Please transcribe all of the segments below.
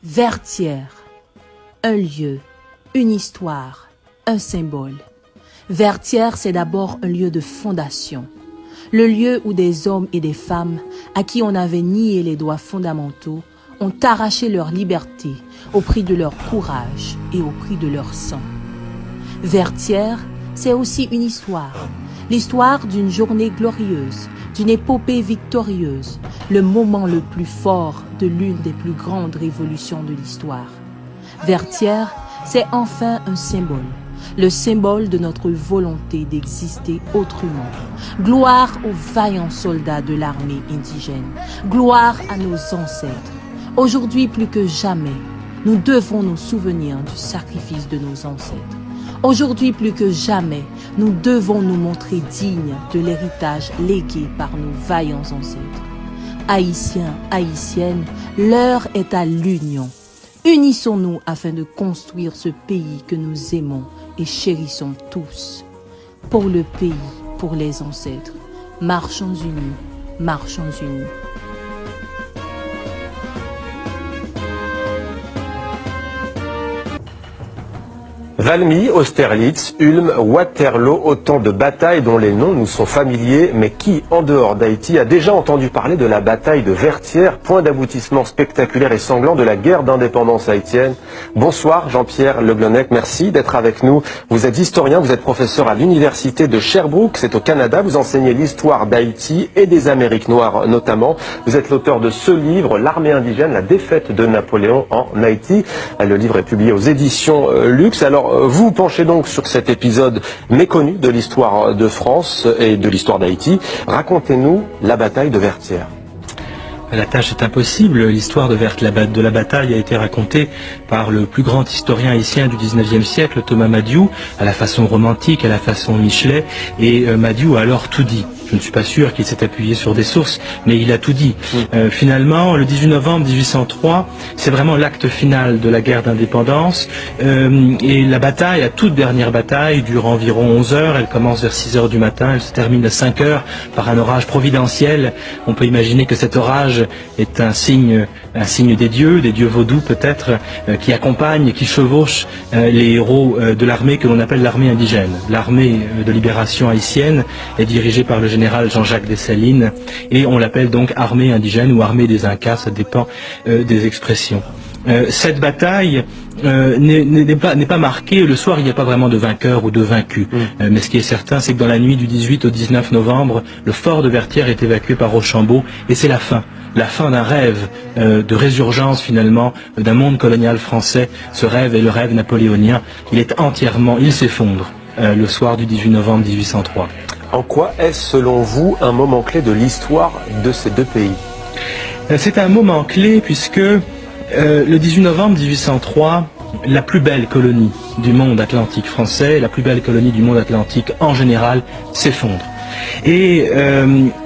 Vertières, un lieu, une histoire, un symbole. Vertières, c'est d'abord un lieu de fondation, le lieu où des hommes et des femmes à qui on avait nié les droits fondamentaux ont arraché leur liberté au prix de leur courage et au prix de leur sang. Vertières, c'est aussi une histoire, l'histoire d'une journée glorieuse, d'une épopée victorieuse, le moment le plus fort de l'une des plus grandes révolutions de l'histoire. Vertières, c'est enfin un symbole, le symbole de notre volonté d'exister autrement. Gloire aux vaillants soldats de l'armée indigène, gloire à nos ancêtres. Aujourd'hui plus que jamais, nous devons nous souvenir du sacrifice de nos ancêtres. Aujourd'hui plus que jamais, nous devons nous montrer dignes de l'héritage légué par nos vaillants ancêtres. Haïtiens, Haïtiennes, l'heure est à l'union. Unissons-nous afin de construire ce pays que nous aimons et chérissons tous. Pour le pays, pour les ancêtres, marchons unis, marchons unis. Valmy, Austerlitz, Ulm, Waterloo, autant de batailles dont les noms nous sont familiers, mais qui, en dehors d'Haïti, a déjà entendu parler de la bataille de Vertières, point d'aboutissement spectaculaire et sanglant de la guerre d'indépendance haïtienne. Bonsoir Jean-Pierre Le Glonec, merci d'être avec nous. Vous êtes historien, vous êtes professeur à l'université de Sherbrooke, c'est au Canada, vous enseignez l'histoire d'Haïti et des Amériques noires notamment. Vous êtes l'auteur de ce livre, L'armée indigène, la défaite de Napoléon en Haïti. Le livre est publié aux éditions Lux. Alors, vous penchez donc sur cet épisode méconnu de l'histoire de France et de l'histoire d'Haïti. Racontez-nous la bataille de Vertières. La tâche est impossible. L'histoire de la bataille a été racontée par le plus grand historien haïtien du 19e siècle, Thomas Madiou, à la façon romantique, à la façon Michelet, et Madiou a alors tout dit. Je ne suis pas sûr qu'il s'est appuyé sur des sources, mais il a tout dit. Finalement, le 18 novembre 1803, c'est vraiment l'acte final de la guerre d'indépendance. Et la bataille, la toute dernière bataille, dure environ 11 heures. Elle commence vers 6 heures du matin, elle se termine à 5 heures par un orage providentiel. On peut imaginer que cet orage est un signe des dieux vaudous peut-être, qui accompagnent et qui chevauchent les héros de l'armée que l'on appelle l'armée indigène. L'armée de libération haïtienne est dirigée par le général Jean-Jacques Dessalines et on l'appelle donc armée indigène ou armée des Incas, ça dépend des expressions. Cette bataille n'est pas marquée, le soir il n'y a pas vraiment de vainqueur ou de vaincu, mais ce qui est certain c'est que dans la nuit du 18 au 19 novembre, le fort de Vertières est évacué par Rochambeau et c'est la fin d'un rêve de résurgence finalement d'un monde colonial français. Ce rêve est le rêve napoléonien, il s'effondre le soir du 18 novembre 1803. En quoi est-ce selon vous un moment clé de l'histoire de ces deux pays? C'est un moment clé puisque le 18 novembre 1803, la plus belle colonie du monde atlantique français, la plus belle colonie du monde atlantique en général, s'effondre. Et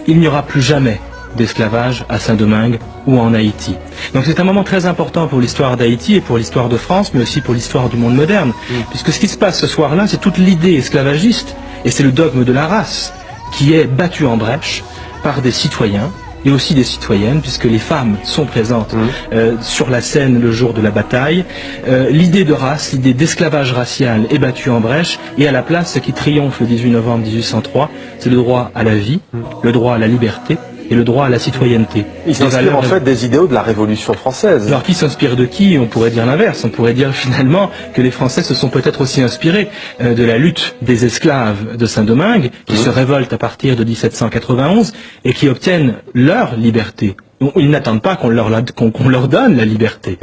il n'y aura plus jamais d'esclavage à Saint-Domingue ou en Haïti. Donc c'est un moment très important pour l'histoire d'Haïti et pour l'histoire de France, mais aussi pour l'histoire du monde moderne, puisque ce qui se passe ce soir-là, c'est toute l'idée esclavagiste, et c'est le dogme de la race, qui est battu en brèche par des citoyens, et aussi des citoyennes, puisque les femmes sont présentes sur la scène le jour de la bataille. L'idée de race, l'idée d'esclavage racial est battue en brèche, et à la place, ce qui triomphe le 18 novembre 1803, c'est le droit à la vie, le droit à la liberté, et le droit à la citoyenneté. Il s'inspire en fait des idéaux de la Révolution française. Alors qui s'inspire de qui? On pourrait dire l'inverse. On pourrait dire finalement que les Français se sont peut-être aussi inspirés de la lutte des esclaves de Saint-Domingue, qui se révoltent à partir de 1791 et qui obtiennent leur liberté. Ils n'attendent pas qu'on leur donne la liberté.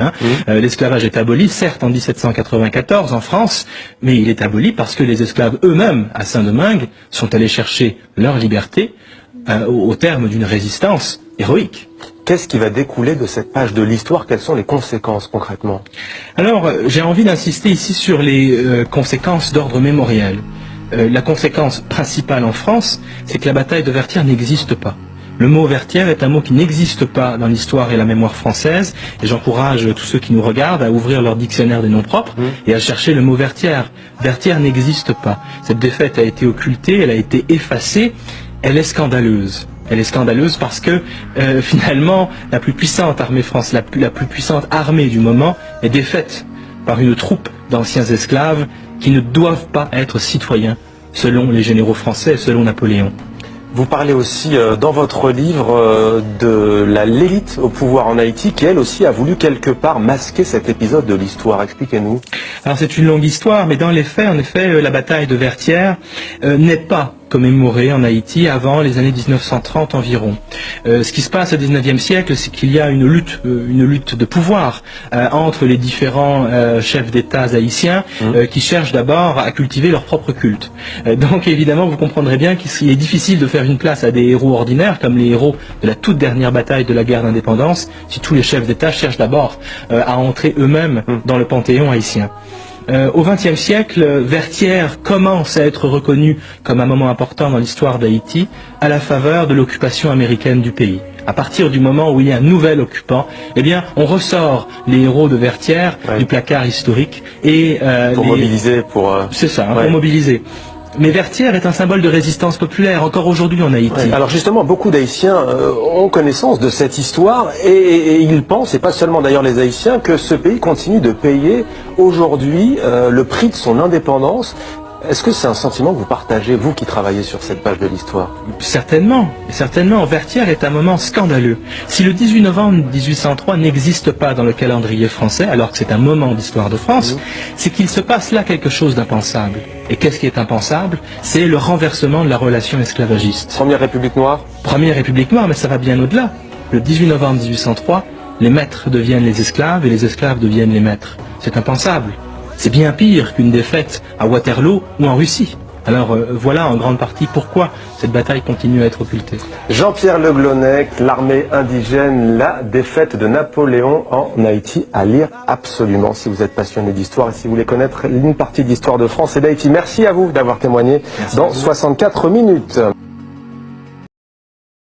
L'esclavage est aboli, certes en 1794 en France, mais il est aboli parce que les esclaves eux-mêmes à Saint-Domingue sont allés chercher leur liberté au terme d'une résistance héroïque. Qu'est-ce qui va découler de cette page de l'histoire? Quelles sont les conséquences concrètement? Alors, j'ai envie d'insister ici sur les conséquences d'ordre mémoriel. La conséquence principale en France, c'est que la bataille de Vertières n'existe pas. Le mot Vertières est un mot qui n'existe pas dans l'histoire et la mémoire française, et j'encourage tous ceux qui nous regardent à ouvrir leur dictionnaire des noms propres et à chercher le mot Vertières. Vertières n'existe pas. Cette défaite a été occultée, elle a été effacée, elle est scandaleuse. Elle est scandaleuse parce que finalement la plus puissante armée française, la plus puissante armée du moment est défaite par une troupe d'anciens esclaves qui ne doivent pas être citoyens selon les généraux français, selon Napoléon. Vous parlez aussi dans votre livre de l'élite au pouvoir en Haïti qui elle aussi a voulu quelque part masquer cet épisode de l'histoire. Expliquez-nous. Alors c'est une longue histoire, mais dans les faits, en effet, la bataille de Vertières n'est pas commémorée en Haïti avant les années 1930 environ. Ce qui se passe au 19e siècle, c'est qu'il y a une lutte de pouvoir entre les différents chefs d'État haïtiens qui cherchent d'abord à cultiver leur propre culte. Donc évidemment, vous comprendrez bien qu'il est difficile de faire une place à des héros ordinaires comme les héros de la toute dernière bataille de la guerre d'indépendance si tous les chefs d'État cherchent d'abord à entrer eux-mêmes dans le panthéon haïtien. Au XXe siècle, Vertières commence à être reconnu comme un moment important dans l'histoire d'Haïti à la faveur de l'occupation américaine du pays. À partir du moment où il y a un nouvel occupant, eh bien, on ressort les héros de Vertières du placard historique et pour mobiliser, c'est ça, pour mobiliser. Mais Vertières est un symbole de résistance populaire, encore aujourd'hui en Haïti. Ouais. Alors justement, beaucoup d'Haïtiens ont connaissance de cette histoire et ils pensent, et pas seulement d'ailleurs les Haïtiens, que ce pays continue de payer aujourd'hui le prix de son indépendance. Est-ce que c'est un sentiment que vous partagez, vous qui travaillez sur cette page de l'histoire? Certainement, certainement. Vertières est un moment scandaleux. Si le 18 novembre 1803 n'existe pas dans le calendrier français, alors que c'est un moment d'histoire de France, c'est qu'il se passe là quelque chose d'impensable. Et qu'est-ce qui est impensable? C'est le renversement de la relation esclavagiste. Première République noire? Première République noire, mais ça va bien au-delà. Le 18 novembre 1803, les maîtres deviennent les esclaves et les esclaves deviennent les maîtres. C'est impensable. C'est bien pire qu'une défaite à Waterloo ou en Russie. Alors voilà en grande partie pourquoi cette bataille continue à être occultée. Jean-Pierre Le Glonnec, l'armée indigène, la défaite de Napoléon en Haïti, à lire absolument si vous êtes passionné d'histoire et si vous voulez connaître une partie de l'histoire de France et d'Haïti. Merci à vous d'avoir témoigné dans 64 minutes.